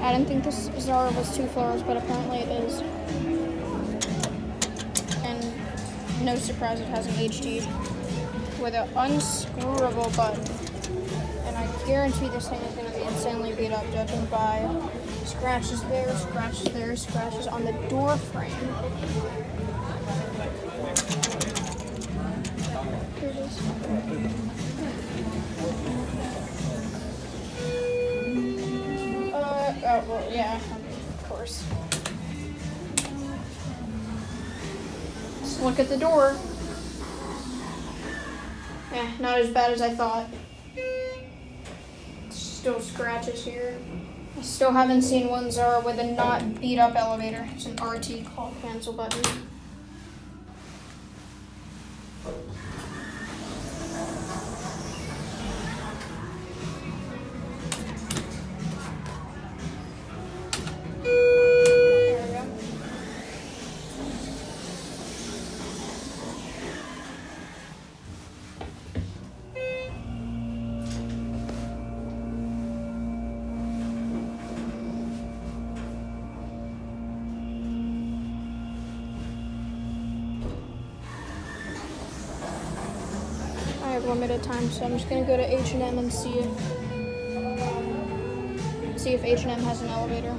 I didn't think this Zara was 2 floors, but apparently it is. And no surprise, it has an HD with an unscrewable button. And I guarantee this thing is going to be insanely beat up, judging by scratches there, scratches on the door frame. Here it is. Oh, well, yeah, of course. Let's look at the door. Yeah, not as bad as I thought. Still scratches here. I still haven't seen one Zara with a not beat up elevator. It's an RT call cancel button. Limited time, so I'm just gonna go to H&M and see if H&M has an elevator.